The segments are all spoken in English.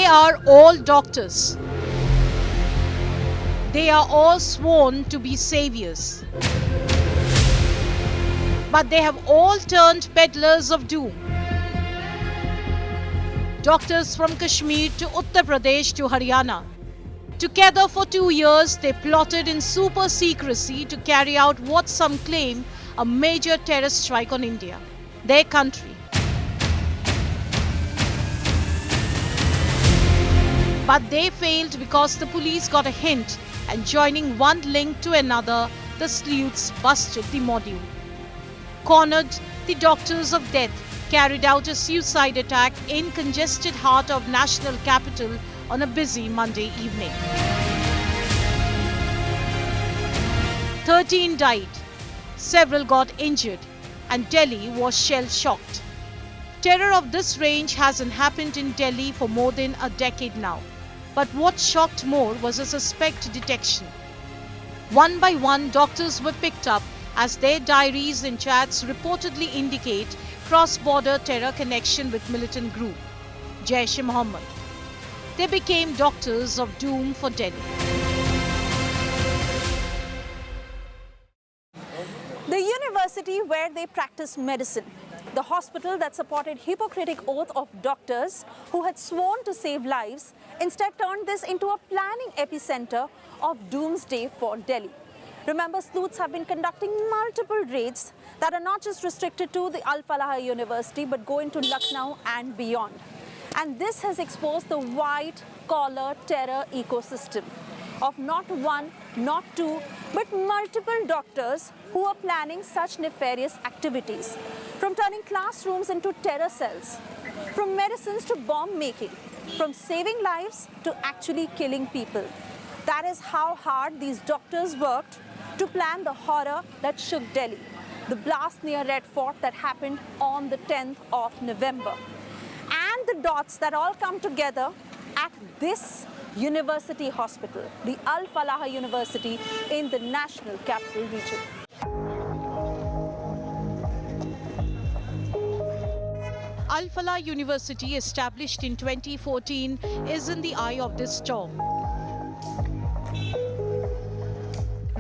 are all doctors. They are all sworn to be saviors. But they have all turned peddlers of doom. Doctors from Kashmir to Uttar Pradesh to Haryana. Together for 2 years, they plotted in super secrecy to carry out what some claim a major terror strike on India, their country. But they failed because the police got a hint, and joining one link to another, the sleuths busted the module. Cornered, the doctors of death carried out a suicide attack in congested heart of national capital on a busy Monday evening. 13 died, several got injured, and Delhi was shell-shocked. Terror of this range hasn't happened in Delhi for more than a decade now. But what shocked more was a suspect detection. One by one, doctors were picked up as their diaries and chats reportedly indicate cross-border terror connection with militant group, Jaish-e-Mohammed. They became doctors of doom for Delhi. The university where they practiced medicine, the hospital that supported Hippocratic oath of doctors who had sworn to save lives, instead turned this into a planning epicenter of doomsday for Delhi. Remember, sleuths have been conducting multiple raids that are not just restricted to the Al Falah University but go into Lucknow and beyond. And this has exposed the white-collar terror ecosystem of not one, not two, but multiple doctors who are planning such nefarious activities. From turning classrooms into terror cells, from medicines to bomb making, from saving lives to actually killing people. That is how hard these doctors worked to plan the horror that shook Delhi, the blast near Red Fort that happened on the 10th of November. And the dots that all come together at this university hospital, the Al Falah University in the National Capital Region. Al Falah University, established in 2014, is in the eye of this storm.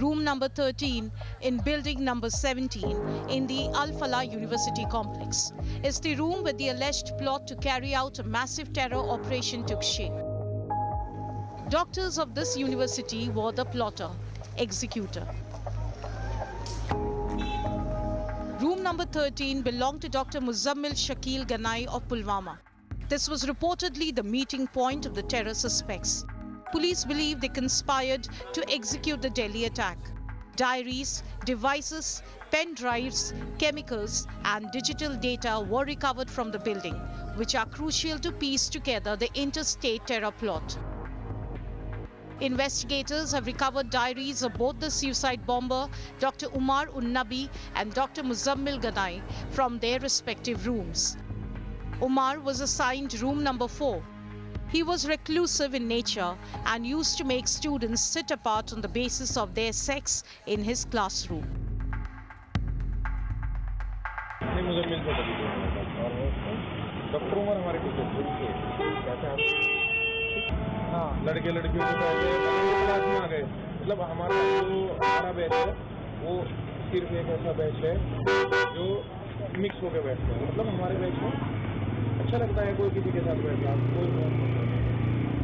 Room number 13 in building number 17 in the Al Falah University complex is the room where the alleged plot to carry out a massive terror operation took shape. Doctors of this university were the plotter, executor. Room number 13 belonged to Dr. Muzammil Shakil Ganai of Pulwama. This was reportedly the meeting point of the terror suspects. Police believe they conspired to execute the Delhi attack. Diaries, devices, pen drives, chemicals, and digital data were recovered from the building, which are crucial to piece together the interstate terror plot. Investigators have recovered diaries of both the suicide bomber, Dr. Umar Unnabi, and Dr. Muzammil Ganai from their respective rooms. Umar was assigned room number 4. He was reclusive in nature and used to make students sit apart on the basis of their sex in his classroom. लड़के लड़कियों को पहले class में आ गए मतलब हमारा batch है वो सिर्फ एक ऐसा बैच है जो मिक्स होकर बैठते हैं मतलब हमारे बैच में अच्छा लगता है कोई किसी के साथ बैठना कोई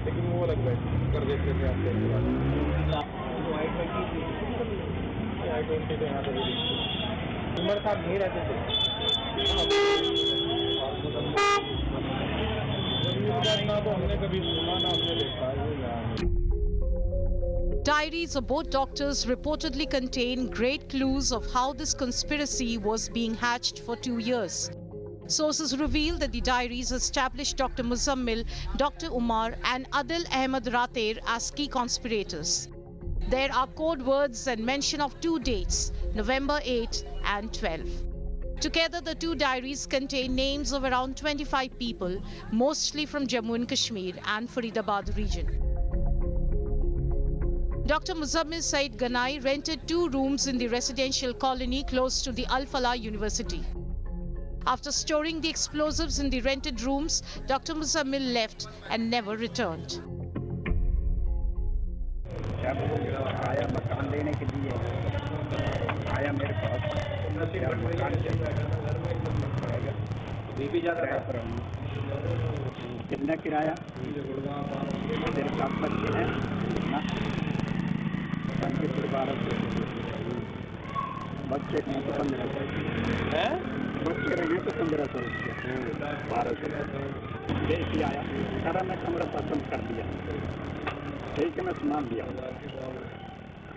लेकिन वो अलग बैठ कर देते थे आप लोग उम्र साथ नहीं रहते थे Diaries of both doctors reportedly contain great clues of how this conspiracy was being hatched for 2 years. Sources reveal that the diaries established Dr. Muzammil, Dr. Umar, and Adil Ahmed Rater as key conspirators. There are code words and mention of 2 dates, November 8 and 12. Together, the 2 diaries contain names of around 25 people, mostly from Jammu and Kashmir and Faridabad region. Dr. Muzammil Said Ganai rented 2 rooms in the residential colony close to the Al Falah University. After storing the explosives in the rented rooms, Dr. Muzammil left and never returned. जब वो आया मकान लेने के लिए आया मेरे पास मकान कितना किराया मेरे 7 बच्चे हैं ना बच्चे हैं तो 1500 है बच्चे रहे तो 1500 रुपया 1200 देख आया सारा मैं कमरा पसंद कर दिया ठीक है मैं सामान दिया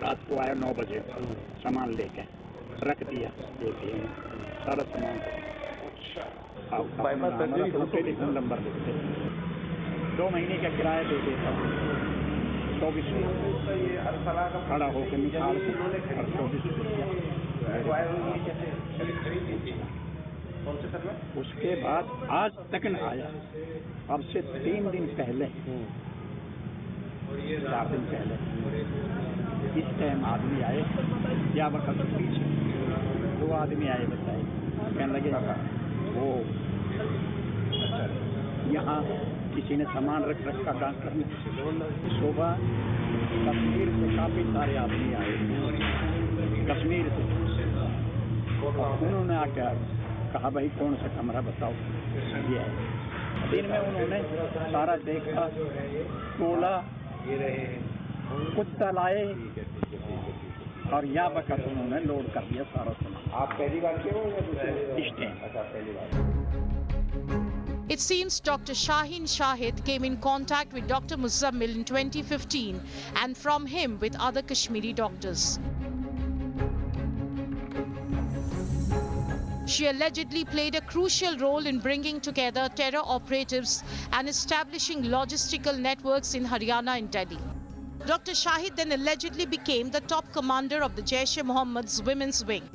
रात को आया 9 बजे सामान लेके रख दिया देखिए सारा सामान टेलीफोन नंबर लिखते 2 महीने का किराया दे देता 24 खड़ा होकर निकाल उसके बाद आज तक न आया अब से 3 दिन पहले 4 दिन पहले इस टाइम आदमी आए या वक्त पीछे 2 आदमी आए बताए कहने लगे वो यहाँ किसी ने सामान रख रखा डॉक्टर ने सुबह कश्मीर से काफ़ी सारे आदमी आए कश्मीर से उन्होंने आकर कहा भाई कौन सा कमरा बताओ ये है दिन में उन्होंने सारा देखा तोला कुछ लाए और या वक्त उन्होंने लोड कर दिया सारा सामान। आप पहली बार क्यों पहली बार It seems Dr. Shaheen Shahid came in contact with Dr. Muzammil in 2015 and from him with other Kashmiri doctors. She allegedly played a crucial role in bringing together terror operatives and establishing logistical networks in Haryana and Delhi. Dr. Shahid then allegedly became the top commander of the Jaish-e-Mohammed's women's wing.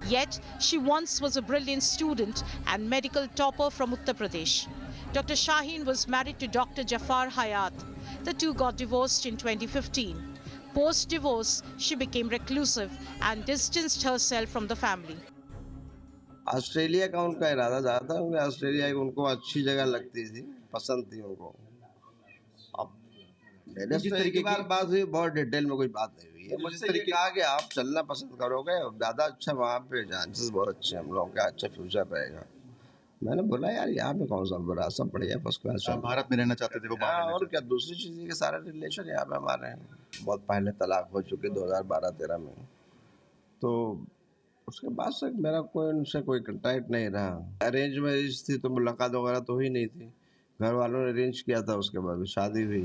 Yet, she once was a brilliant student and medical topper from Uttar Pradesh. Dr. Shaheen was married to Dr. Jafar Hayat. The two got divorced in 2015. Post-divorce, she became reclusive and distanced herself from the family. Australia का उनका इरादा ज़्यादा था क्योंकि Australia उनको अच्छी जगह लगती थी, पसंद थी उनको। अब मेरे से एक बार बात हुई, बहुत डिटेल में कोई बात नहीं हुई है। मुझसे कहा कि आप चलना पसंद करोगे, ज़्यादा अच्छा वहाँ पे चांसेस बहुत अच्छे हैं, हम लोगों का अच्छा फ्यूचर रहेगा। मैंने बोला यार यहाँ पे कौन सा बुरा, सब बढ़िया फर्स्ट क्लास। भारत में रहना चाहते थे वो? और क्या, दूसरी चीज़ के सारे रिलेशन यहाँ पे हमारे हैं, बहुत पहले तलाक हो चुके 2012-13 में, तो उसके बाद से मेरा कोई उनसे कोई कंटैक्ट नहीं रहा। अरेंज मैरिज थी तो मुलाकात वगैरह तो हुई नहीं थी, घर वालों ने अरेंज किया था, उसके बाद भी शादी हुई।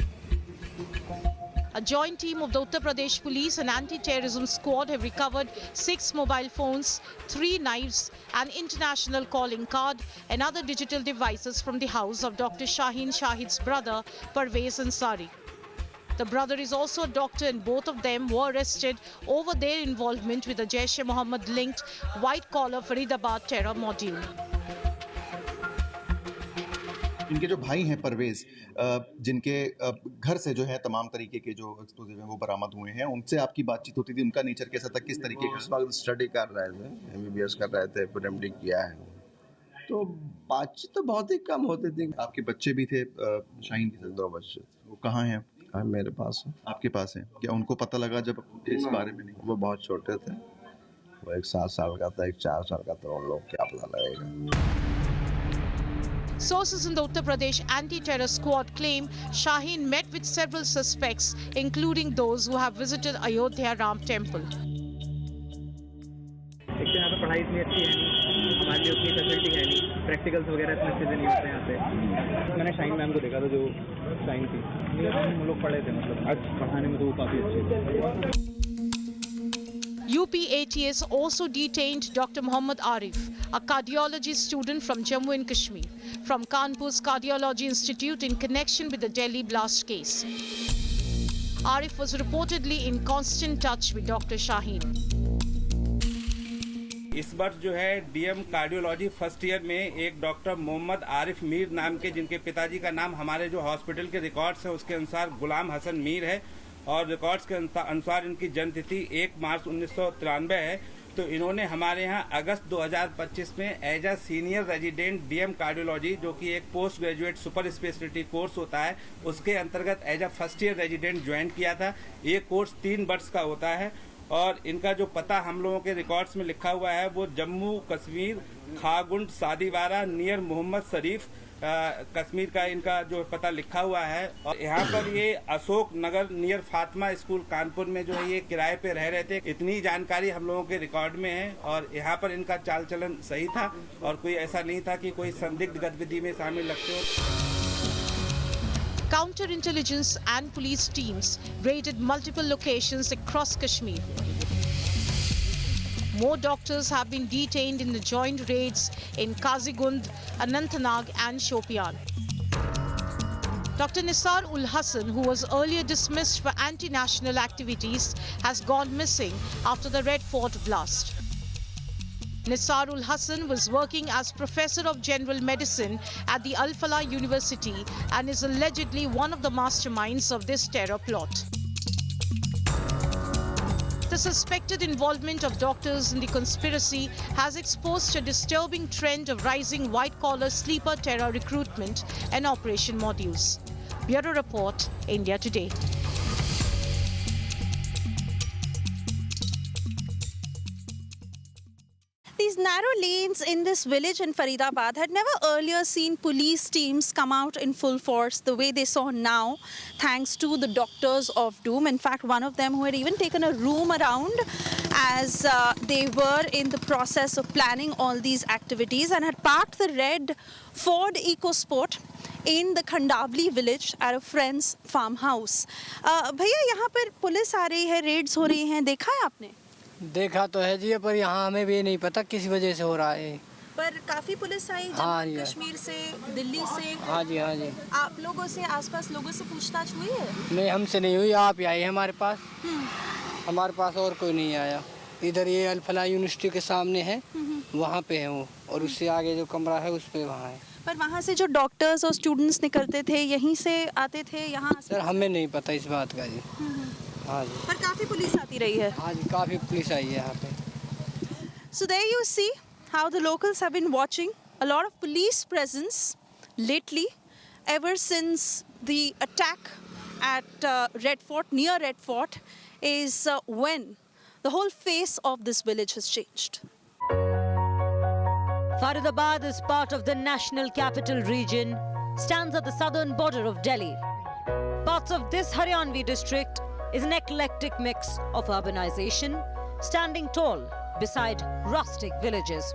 A joint team of the Uttar Pradesh Police and Anti-Terrorism Squad have recovered 6 mobile phones, 3 knives, an international calling card and other digital devices from the house of Dr. Shaheen Shahid's brother, Parvez Ansari. The brother is also a doctor and both of them were arrested over their involvement with the Jaish-e-Mohammed linked white-collar Faridabad terror module. इनके जो भाई हैं परवेज, जिनके घर से जो है तमाम तरीके के जो एक्सप्लोजिव हैं वो बरामद हुए हैं, उनसे आपकी बातचीत होती थी? उनका नेचर कैसा था, किस तरीके का? इस वक्त स्टडी कर रहे थे, MBBS कर रहे थे, फिर MD किया है, तो बातचीत तो बहुत ही कम होती थी। आपके बच्चे भी थे शाहीन के साथ? 2 बच्चे। वो कहाँ हैं? मेरे पास है। आपके पास है? क्या उनको पता लगा जब इस बारे में? नहीं, वो बहुत छोटे थे, वो एक 7 साल का था, एक 4 साल का था, उन लोग क्या पता लगेगा। Sources in the Uttar Pradesh Anti-Terror Squad claim Shaheen met with several suspects, including those who have visited Ayodhya Ram Temple. एक तो यहाँ पे पढ़ाई इतनी अच्छी है नहीं, हमारे लिए उतनी फैसिलिटी है नहीं, प्रैक्टिकल्स वगैरह इतने अच्छे से नहीं होते यहाँ पे। मैंने शाहीन मैम को देखा था, जो शाहीन थी, हम लोग पढ़े थे, मतलब आज पढ़ाने में तो वो काफ़ी अच्छे थे। UP ATS also detained Dr. Muhammad Arif, a cardiology student from Jammu and Kashmir, from Kanpur's Cardiology Institute in connection with the Delhi blast case. Arif was reportedly in constant touch with Dr. Shaheen. इस वर्ष जो है DM cardiology first year में एक doctor Mohammad Arif Mir नाम के, जिनके पिताजी का नाम हमारे जो हॉस्पिटल के रिकॉर्ड्स है उसके अनुसार गुलाम हसन मीर है और रिकॉर्ड्स के अनुसार इनकी जन्म तिथि 1 मार्च 1993 है। तो इन्होंने हमारे यहाँ अगस्त 2025 में as a senior resident DM cardiology, जो कि एक post graduate super speciality course होता है, उसके अंतर्गत as a first year resident join किया था। ये कोर्स 3 वर्ष का होता है और इनका जो पता हम लोगों के रिकॉर्ड्स में लिखा हुआ है वो जम्मू कश्मीर खागुंड सादीवारा नियर मोहम्मद शरीफ कश्मीर का इनका जो पता लिखा हुआ है। और यहाँ पर ये अशोक नगर नियर फातिमा स्कूल कानपुर में जो है ये किराए पे रह रहे थे। इतनी जानकारी हम लोगों के रिकॉर्ड में है और यहाँ पर इनका चाल चलन सही था और कोई ऐसा नहीं था कि कोई संदिग्ध गतिविधि में शामिल लगते हो। Counter-intelligence and police teams raided multiple locations across Kashmir. More doctors have been detained in the joint raids in Kazigund, Anantnag and Shopian. Dr. Nisar ul Hassan, who was earlier dismissed for anti-national activities, has gone missing after the Red Fort blast. Nisar ul Hassan was working as Professor of General Medicine at the Al Falah University and is allegedly one of the masterminds of this terror plot. The suspected involvement of doctors in the conspiracy has exposed a disturbing trend of rising white-collar sleeper terror recruitment and operation modules. Bureau Report, India Today. These narrow lanes in this village in Faridabad had never earlier seen police teams come out in full force the way they saw now, thanks to the doctors of doom. In fact, one of them who had even taken a room around as they were in the process of planning all these activities and had parked the red Ford EcoSport in the Khandavli village at a friend's farmhouse. भैया यहाँ पर police आ रही है, Reds हो रही हैं, देखा है आपने? देखा तो है जी, पर यहाँ हमें भी नहीं पता किस वजह से हो रहा है। पर काफी पुलिस आई हाँ कश्मीर से, दिल्ली से। हाँ जी हाँ जी। आप लोगों से, आसपास लोगों से पूछताछ हुई है? नहीं, हमसे नहीं हुई, आप ही आए हमारे पास। हमारे पास और कोई नहीं आया। इधर ये अल फलाह यूनिवर्सिटी के सामने है, वहाँ पे है वो, और उससे आगे जो कमरा है उस पे वहाँ है। पर वहाँ से जो डॉक्टर्स और स्टूडेंट्स निकलते थे, यहीं से आते थे यहाँ? सर हमें नहीं पता इस बात का जी। हाँ जी। पर काफी पुलिस आती रही है। हाँ जी, काफी पुलिस आई है यहाँ पे। So there you see how the locals have been watching a lot of police presence lately, ever since the attack at Red Fort, near Red Fort, is when the whole face of this village has changed. Faridabad is part of the National Capital Region, stands at the southern border of Delhi. Parts of this Haryanvi district is an eclectic mix of urbanization, standing tall beside rustic villages.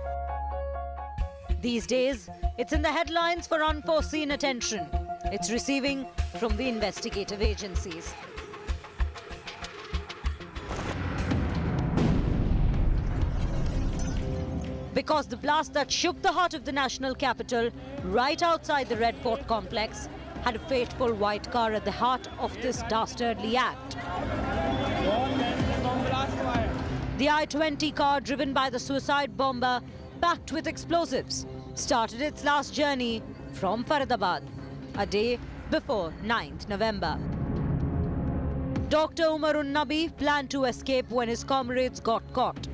These days, it's in the headlines for unforeseen attention it's receiving from the investigative agencies. Because the blast that shook the heart of the national capital right outside the Red Fort complex had a fateful white car at the heart of this dastardly act. The I-20 car, driven by the suicide bomber, packed with explosives, started its last journey from Faridabad, a day before 9th November. Dr. Umarun Nabi planned to escape when his comrades got caught.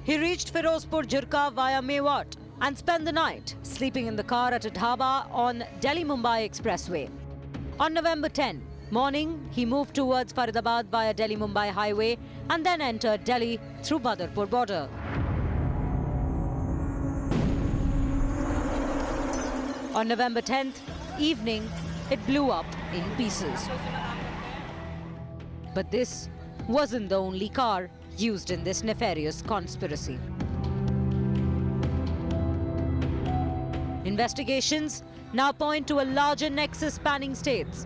He reached Firozpur Jirka via Mewat and spent the night sleeping in the car at a dhaba on Delhi-Mumbai Expressway. On November 10 morning, he moved towards Faridabad via Delhi-Mumbai Highway and then entered Delhi through Badarpur border. On November 10th evening, it blew up in pieces. But this wasn't the only car used in this nefarious conspiracy. Investigations now point to a larger nexus spanning states.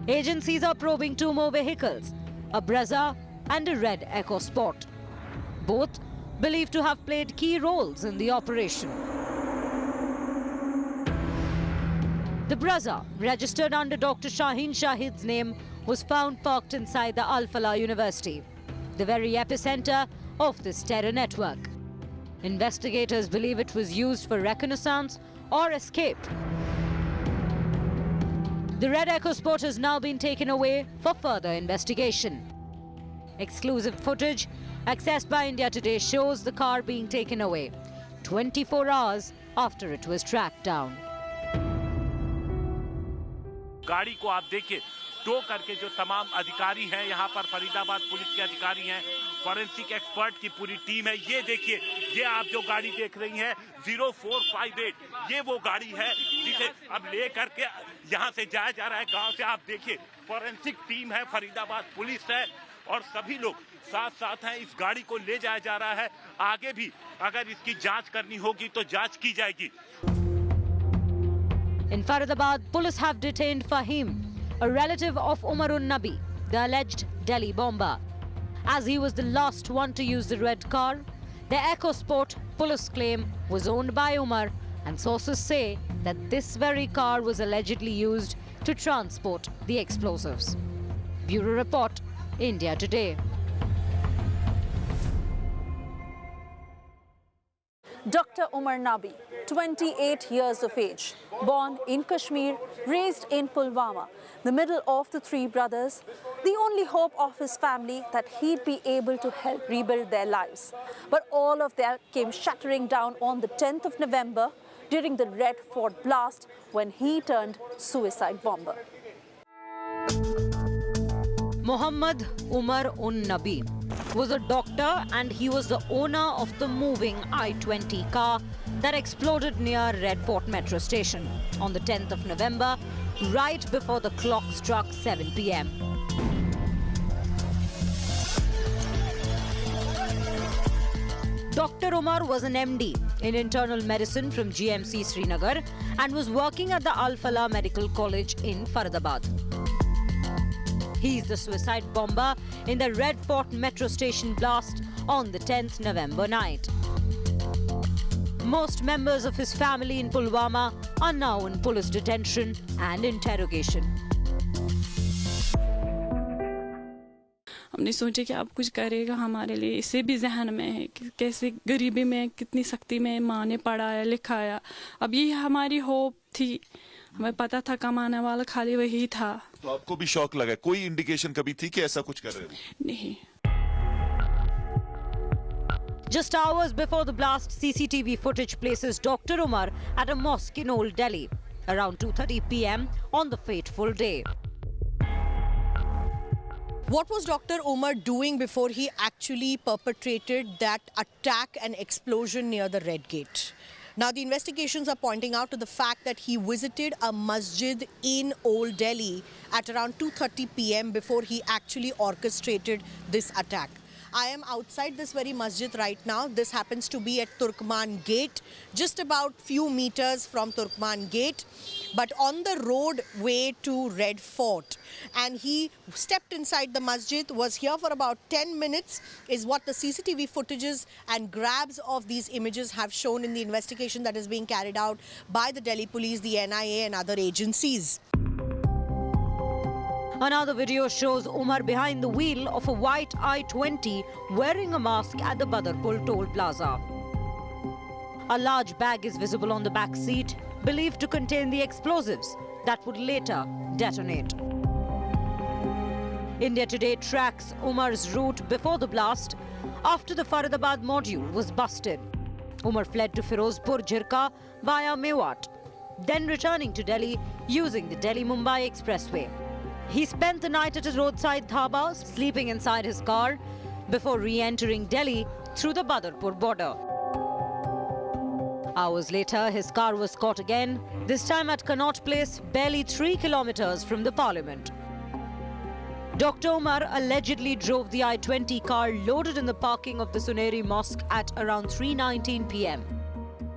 Agencies are probing 2 more vehicles, a Brezza and a red EcoSport. Both believed to have played key roles in the operation. The Brezza, registered under Dr. Shaheen Shahid's name, was found parked inside the Al Falah University, the very epicenter of this terror network. Investigators believe it was used for reconnaissance or escape. The red EcoSport has now been taken away for further investigation. Exclusive footage accessed by India Today shows the car being taken away 24 hours after it was tracked down. गाड़ी को आप देखिए, to करके जो तमाम अधिकारी हैं, यहाँ पर फरीदाबाद पुलिस के अधिकारी हैं, फॉरेंसिक एक्सपर्ट की पूरी टीम है। ये देखिए, ये आप जो गाड़ी देख रही हैं 0458, ये वो गाड़ी है जिसे अब ले करके यहाँ से जाया जा रहा है गांव से। आप देखिए, फॉरेंसिक टीम है, फरीदाबाद पुलिस है और सभी लोग साथ साथ हैं। इस गाड़ी को ले जाया जा रहा है। आगे भी अगर इसकी जांच करनी होगी तो जांच की जाएगी। In Faridabad, police have detained Fahim, a relative of Umar un-Nabi, the alleged Delhi bomber. As he was the last one to use the red car, the EcoSport, police claim, was owned by Umar, and sources say that this very car was allegedly used to transport the explosives. Bureau Report, India Today. Dr. Umar Nabi, 28 years of age, born in Kashmir, raised in Pulwama, the middle of the three brothers, the only hope of his family that he'd be able to help rebuild their lives. But all of that came shattering down on the 10th of November during the Red Fort blast when he turned suicide bomber. Muhammad Umar un-Nabi was a doctor and he was the owner of the moving I-20 car that exploded near Red Fort metro station on the 10th of November, right before the clock struck 7 p.m. Dr. Umar was an MD in internal medicine from GMC Srinagar and was working at the Al Falah Medical College in Faridabad. He is the suicide bomber in the Red Fort metro station blast on the 10th November night. Most members of his family in Pulwama are now in police detention and interrogation. हमने सोचा कि अब कुछ करेगा हमारे लिए, इसे भी जहन में है कि कैसे गरीबी में कितनी सख्ती में माँ ने पढ़ाया लिखाया। अब ये हमारी होप थी, हमें पता था कमाने वाला खाली वही था। तो आपको भी शौक लगा? कोई इंडिकेशन कभी थी कि ऐसा कुछ कर रहे थे? नहीं। Just hours before the blast, CCTV footage places Dr. Umar at a mosque in Old Delhi around 2:30 p.m. on the fateful day. What was Dr. Umar doing before he actually perpetrated that attack and explosion near the Red Gate? Now, the investigations are pointing out to the fact that he visited a masjid in Old Delhi at around 2:30 p.m. before he actually orchestrated this attack. I am outside this very masjid right now. This happens to be at Turkman Gate, just about few meters from Turkman Gate, but on the road way to Red Fort. And he stepped inside the masjid, was here for about 10 minutes, is what the CCTV footages and grabs of these images have shown in the investigation that is being carried out by the Delhi police, the NIA and other agencies. Another video shows Umar behind the wheel of a white I-20 wearing a mask at the Badarpur toll plaza. A large bag is visible on the back seat, believed to contain the explosives that would later detonate. India Today tracks Umar's route before the blast after the Faridabad module was busted. Umar fled to Firozpur Jirka via Mewat, then returning to Delhi using the Delhi-Mumbai Expressway. He spent the night at a roadside dhaba, sleeping inside his car, before re-entering Delhi through the Badarpur border. Hours later, his car was caught again, this time at Connaught Place, barely 3 kilometers from the parliament. Dr. Umar allegedly drove the I-20 car loaded in the parking of the Suneri Mosque at around 3:19 p.m.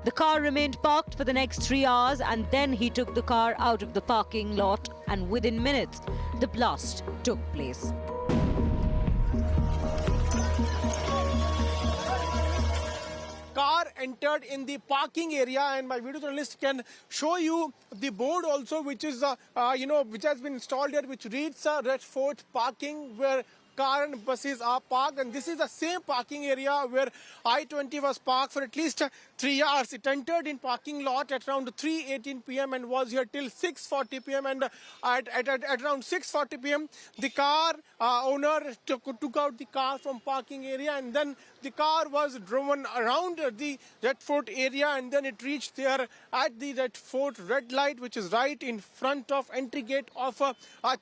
The car remained parked for the next 3 hours and then he took the car out of the parking lot and within minutes, the blast took place. Car entered in the parking area, and my video journalist can show you the board also, which is which has been installed here, which reads Red Fort parking, where cars and buses are parked, and this is the same parking area where I-20 was parked for at least 3 hours. It entered in parking lot at around 3:18 p.m. and was here till 6:40 p.m. And at around 6:40 p.m. the car owner took out the car from parking area, and then the car was driven around the Red Fort area, and then it reached there at the Red Fort red light, which is right in front of entry gate of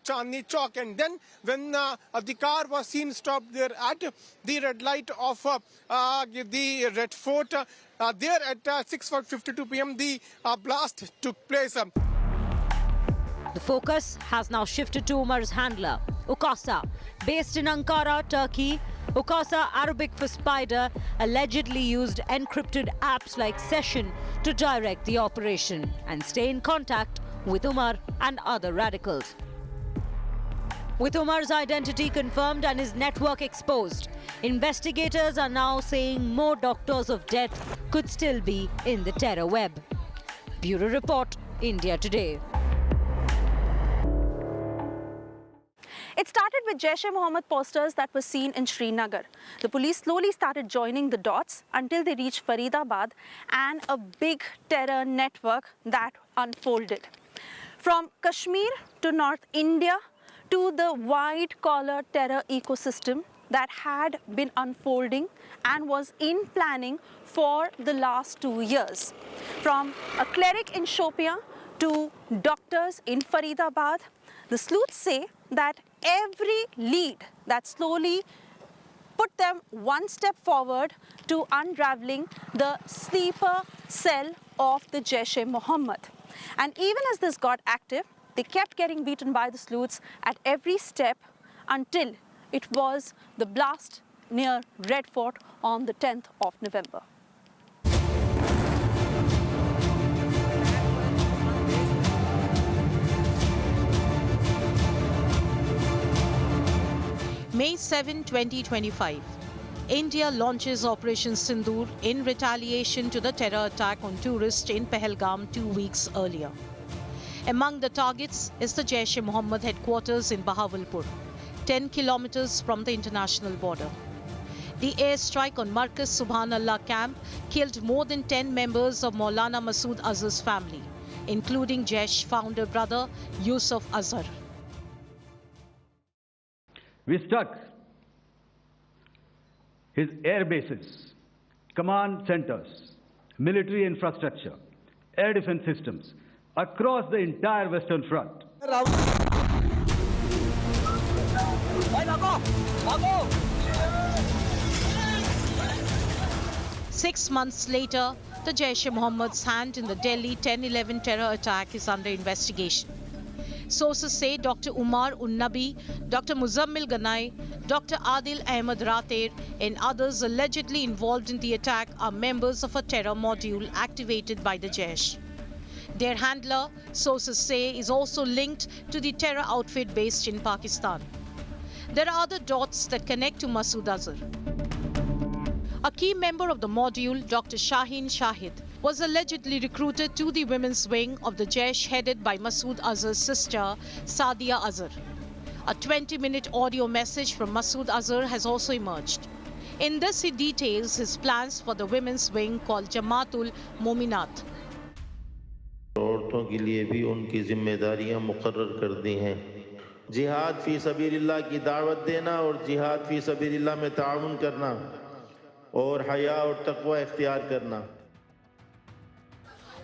Chandni Chowk. And then when the car was seen stopped there at the red light of the Red Fort, there at 6:52 p.m. the blast took place. The focus has now shifted to Umar's handler, Ukasa. Based in Ankara, Turkey, Ukasa, Arabic for spider, allegedly used encrypted apps like Session to direct the operation and stay in contact with Umar and other radicals. With Umar's identity confirmed and his network exposed, investigators are now saying more doctors of death could still be in the terror web. Bureau Report, India Today. It started with Jaish-e-Mohammed posters that were seen in Srinagar. The police slowly started joining the dots until they reached Faridabad and a big terror network that unfolded. From Kashmir to North India to the white-collar terror ecosystem that had been unfolding and was in planning for the last 2 years. From a cleric in Shopia to doctors in Faridabad, the sleuths say that every lead that slowly put them one step forward to unraveling the sleeper cell of the Jaish-e-Mohammed. And even as this got active, they kept getting beaten by the sleuths at every step until it was the blast near Red Fort on the 10th of November. May 7, 2025. India launches Operation Sindoor in retaliation to the terror attack on tourists in Pahalgam 2 weeks earlier. Among the targets is the Jaish-e-Mohammed headquarters in Bahawalpur, 10 kilometers from the international border. The airstrike on Markaz Subhanallah camp killed more than 10 members of Maulana Masood Azhar's family, including Jaish founder brother Yusuf Azhar. We struck his air bases, command centers, military infrastructure, air defense systems across the entire Western Front. 6 months later, the Jaish-e-Mohammed's hand in the Delhi 10/11 terror attack is under investigation. Sources say Dr. Umar Unnabi, Dr. Muzammil Ganai, Dr. Adil Ahmed Rater and others allegedly involved in the attack are members of a terror module activated by the Jaish. Their handler, sources say, is also linked to the terror outfit based in Pakistan. There are other dots that connect to Masood Azhar. A key member of the module, Dr. Shaheen Shahid, was allegedly recruited to the women's wing of the Jaish headed by Masood Azhar's sister, Sadia Azhar. A 20-minute audio message from Masood Azhar has also emerged. In this, he details his plans for the women's wing called Jamaatul Mominat. औरतों के लिए भी उनकी जिम्मेदारियां मुकर्रर कर दी हैं। जिहाद फी सबीलिल्लाह की दावत देना और जिहाद फी सबीलिल्लाह में ताउन करना और हया और तकवा इख्तियार करना।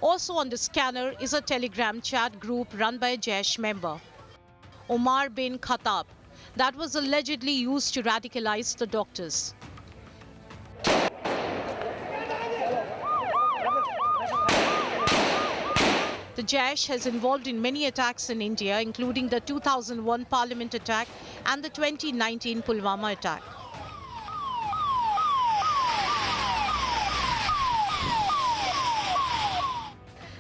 Also on the scanner is a Telegram chat group run by a Jaish member, Omar bin Khattab, that was allegedly used to radicalize the doctors. The Jaish has involved in many attacks in India, including the 2001 Parliament attack and the 2019 Pulwama attack.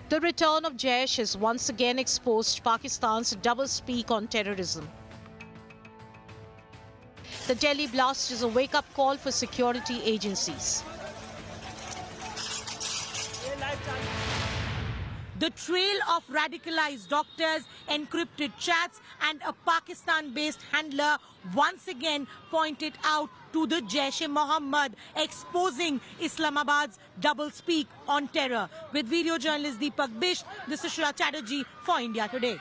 The return of Jaish has once again exposed Pakistan's doublespeak on terrorism. The Delhi blast is a wake-up call for security agencies. The trail of radicalized doctors, encrypted chats and a Pakistan-based handler once again pointed out to the Jaish-e-Mohammed, exposing Islamabad's doublespeak on terror. With video journalist Deepak Bisht, this is Shreya Chatterjee for India Today.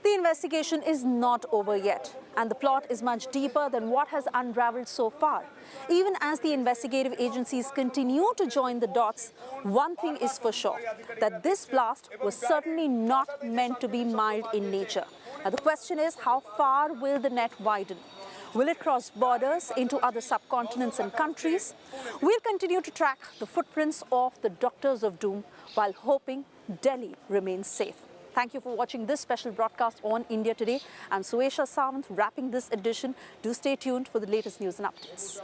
The investigation is not over yet, and the plot is much deeper than what has unraveled so far. Even as the investigative agencies continue to join the dots, one thing is for sure, that this blast was certainly not meant to be mild in nature. Now, the question is, how far will the net widen? Will it cross borders into other subcontinents and countries? We'll continue to track the footprints of the Doctors of Doom while hoping Delhi remains safe. Thank you for watching this special broadcast on India Today. I'm Suesha Sawant, wrapping this edition. Do stay tuned for the latest news and updates.